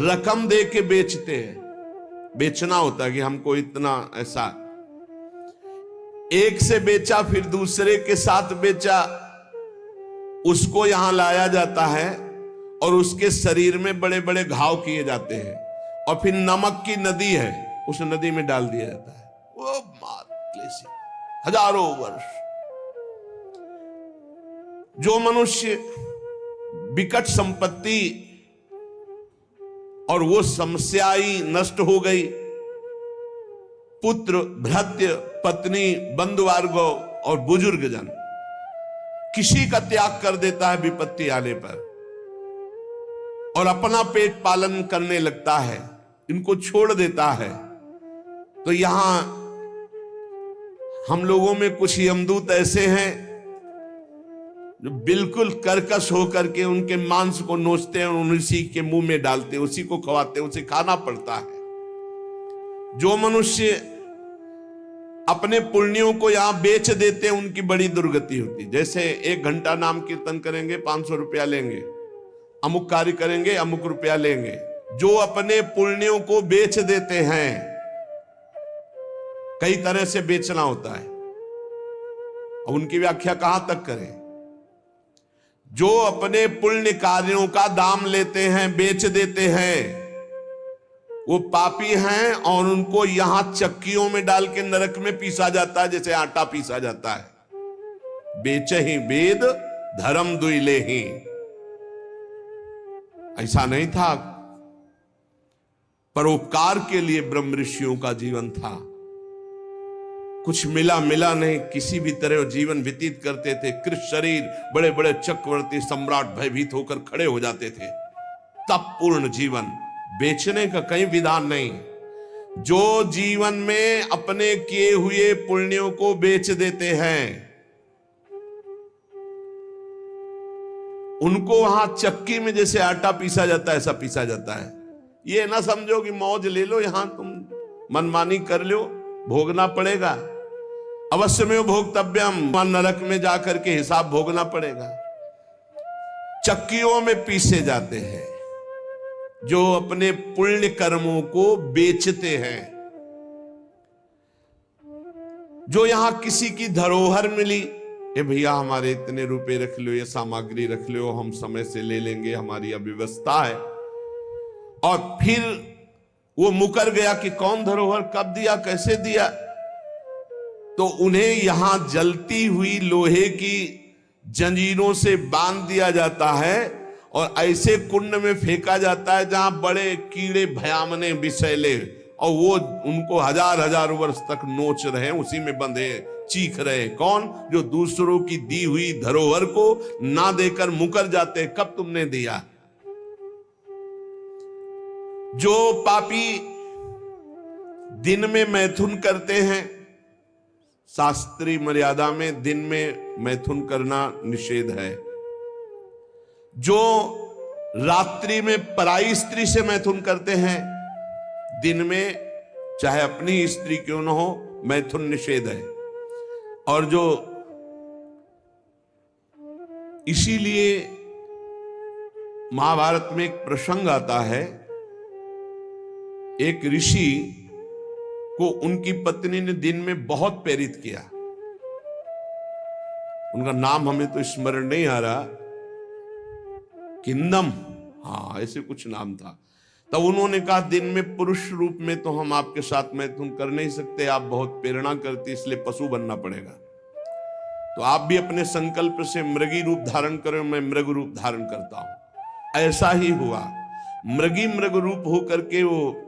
रकम दे के बेचते हैं, बेचना होता है कि हमको इतना, ऐसा एक से बेचा फिर दूसरे के साथ बेचा, उसको यहां लाया जाता है और उसके शरीर में बड़े बड़े घाव किए जाते हैं, और फिर नमक की नदी है, उस नदी में डाल दिया जाता है। वो हजारों वर्ष जो मनुष्य विकट संपत्ति और वो समस्याई नष्ट हो गई, पुत्र, भृत्य, पत्नी, बंधुवर्ग और बुजुर्ग जन, किसी का त्याग कर देता है विपत्ति आने पर, और अपना पेट पालन करने लगता है, इनको छोड़ देता है। तो यहां हम लोगों में कुछ यमदूत ऐसे हैं जो बिल्कुल कर्कश होकर के उनके मांस को नोचते हैं और उसी के मुंह में डालते हैं, उसी को खवाते हैं, उसे खाना पड़ता है। जो मनुष्य अपने पुण्यों को यहां बेच देते हैं, उनकी बड़ी दुर्गति होती है। जैसे 1 घंटा नाम कीर्तन करेंगे 500 रुपया लेंगे, अमुक कार्य करेंगे अमुक रुपया लेंगे। जो अपने पुण्यों को बेच देते हैं, कई तरह से बेचना होता है, और उनकी व्याख्या कहां तक करें। जो अपने पुण्य कार्यों का दाम लेते हैं, बेच देते हैं, वो पापी हैं, और उनको यहां चक्कियों में डाल के नरक में पीसा जाता है, जैसे आटा पीसा जाता है। बेचे ही वेद धर्म दुइले ही, ऐसा नहीं था। परोपकार के लिए ब्रह्म ऋषियों का जीवन था। कुछ मिला नहीं, किसी भी तरह जीवन व्यतीत करते थे। कृष्ण शरीर, बड़े बड़े चक्रवर्ती सम्राट भयभीत होकर खड़े हो जाते थे। तप पूर्ण जीवन, बेचने का कहीं विधान नहीं। जो जीवन में अपने किए हुए पुण्यों को बेच देते हैं, उनको वहां चक्की में जैसे आटा पीसा जाता है ऐसा पीसा जाता है। ये ना समझो कि मौज ले लो, यहां तुम मनमानी कर लो, भोगना पड़ेगा। अवश्य में भोक्तव्यम, नरक में जाकर के हिसाब भोगना पड़ेगा। चक्कियों में पीसे जाते हैं जो अपने पुण्य कर्मों को बेचते हैं। जो यहां किसी की धरोहर मिली, ए भैया हमारे इतने रुपए रख लो, ये सामग्री रख लो, हम समय से ले लेंगे, हमारी अव्यवस्था है, और फिर वो मुकर गया कि कौन धरोहर कब दिया कैसे दिया, तो उन्हें यहां जलती हुई लोहे की जंजीरों से बांध दिया जाता है और ऐसे कुंड में फेंका जाता है जहां बड़े कीड़े भयामने विषैले, और वो उनको हजार हजार वर्ष तक नोच रहे, उसी में बंधे चीख रहे। कौन? जो दूसरों की दी हुई धरोहर को ना देकर मुकर जाते, कब तुमने दिया। जो पापी दिन में मैथुन करते हैं, शास्त्रीय मर्यादा में दिन में मैथुन करना निषेध है। जो रात्रि में पराई स्त्री से मैथुन करते हैं, दिन में चाहे अपनी स्त्री क्यों न हो, मैथुन निषेध है। और जो इसीलिए महाभारत में एक प्रसंग आता है, एक ऋषि को उनकी पत्नी ने दिन में बहुत प्रेरित किया। उनका नाम हमें तो स्मरण नहीं आ रहा, किंदम, हाँ ऐसे कुछ नाम था। तब उन्होंने कहा दिन में पुरुष रूप में तो हम आपके साथ मैथुन कर नहीं सकते, आप बहुत प्रेरणा करती, इसलिए पशु बनना पड़ेगा। तो आप भी अपने संकल्प से मृगी रूप धारण करें, मैं मृग रूप धारण करता हूं। ऐसा ही हुआ, मृग रूप होकर के वो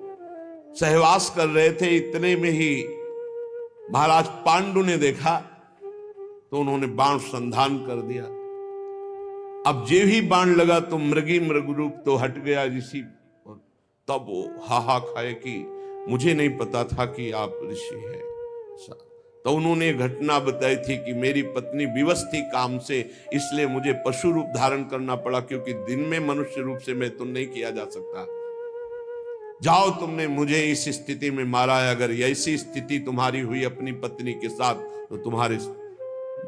सहवास कर रहे थे। इतने में ही महाराज पांडु ने देखा तो उन्होंने बाण संधान कर दिया। अब जे ही बाण लगा तो मृग रूप तो हट गया ऋषि, तब वो हाहा खाए कि मुझे नहीं पता था कि आप ऋषि हैं। तो उन्होंने घटना बताई थी कि मेरी पत्नी विवश थी काम से, इसलिए मुझे पशु रूप धारण करना पड़ा, क्योंकि दिन में मनुष्य रूप से मैं तो नहीं किया जा सकता। जाओ, तुमने मुझे इस स्थिति में मारा है, अगर ऐसी स्थिति तुम्हारी हुई अपनी पत्नी के साथ तो तुम्हारे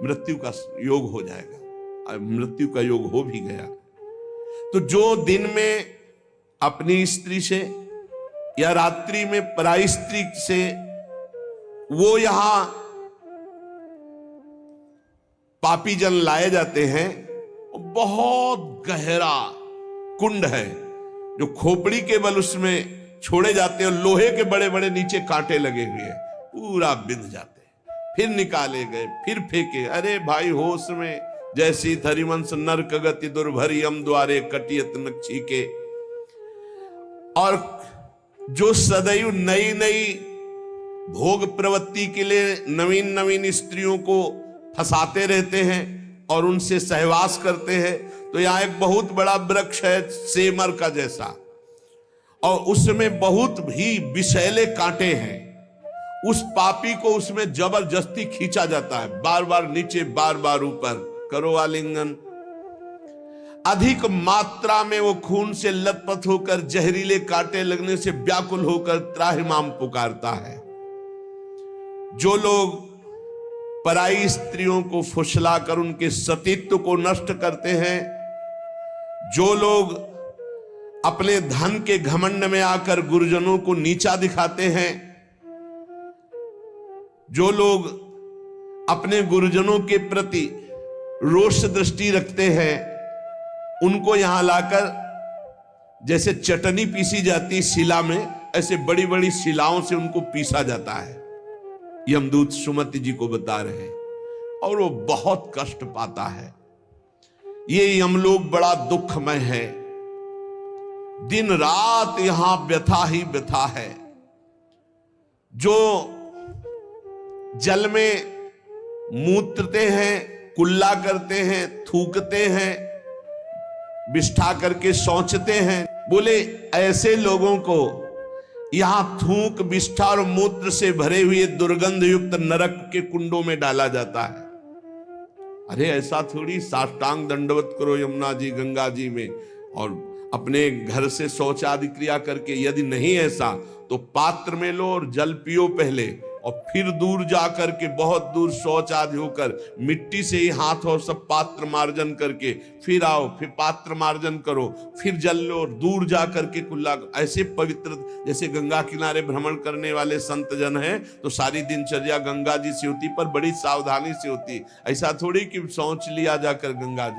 मृत्यु का योग हो जाएगा। मृत्यु का योग हो भी गया। तो जो दिन में अपनी स्त्री से या रात्रि में पराई स्त्री से, वो यहां पापी जन लाए जाते हैं। बहुत गहरा कुंड है जो खोपड़ी के बल उसमें छोड़े जाते हैं, और लोहे के बड़े बड़े नीचे कांटे लगे हुए हैं, पूरा बिंध जाते हैं। फिर निकाले गए, फिर फेंके। अरे भाई होश में, जैसी थरिवंश नरक गति दुर्भरियम द्वारे कटियत नक्षी के। और जो सदैव नई नई भोग प्रवृत्ति के लिए नवीन नवीन स्त्रियों को फंसाते रहते हैं और उनसे सहवास करते हैं, तो यहां एक बहुत बड़ा वृक्ष है सेमर का जैसा, और उसमें बहुत ही विषैले कांटे हैं। उस पापी को उसमें जबरदस्ती खींचा जाता है, बार बार नीचे बार बार ऊपर, करो आलिंगन। अधिक मात्रा में वो खून से लथपथ होकर, जहरीले कांटे लगने से व्याकुल होकर त्राहिमाम पुकारता है। जो लोग पराई स्त्रियों को फुसलाकर उनके सतीत्व को नष्ट करते हैं, जो लोग अपने धन के घमंड में आकर गुरुजनों को नीचा दिखाते हैं, जो लोग अपने गुरुजनों के प्रति रोष दृष्टि रखते हैं, उनको यहां लाकर जैसे चटनी पीसी जाती शिला में, ऐसे बड़ी बड़ी शिलाओं से उनको पीसा जाता है। यमदूत सुमति जी को बता रहे हैं, और वो बहुत कष्ट पाता है। ये यमलोक बड़ा दुखमय है, दिन रात यहां व्यथा ही व्यथा है। जो जल में मूत्रते हैं, कुल्ला करते हैं, थूकते हैं, बिष्ठा करके सोचते हैं, बोले ऐसे लोगों को यहां थूक, विष्ठा और मूत्र से भरे हुए दुर्गंध युक्त नरक के कुंडों में डाला जाता है। अरे ऐसा थोड़ी साष्टांग दंडवत करो यमुना जी गंगा जी में और अपने घर से शौच आदि क्रिया करके। यदि नहीं ऐसा तो पात्र में लो और जल पियो पहले, और फिर दूर जा करके बहुत दूर शौच आदि होकर मिट्टी से ही हाथ और सब पात्र मार्जन करके फिर आओ, फिर पात्र मार्जन करो, फिर जल लो और दूर जा करके कुल्ला। ऐसे पवित्र जैसे गंगा किनारे भ्रमण करने वाले संत जन हैं तो सारी दिनचर्या गंगा जी से होती, पर बड़ी सावधानी से होती। ऐसा थोड़ी कि शौच लिया जाकर गंगा जी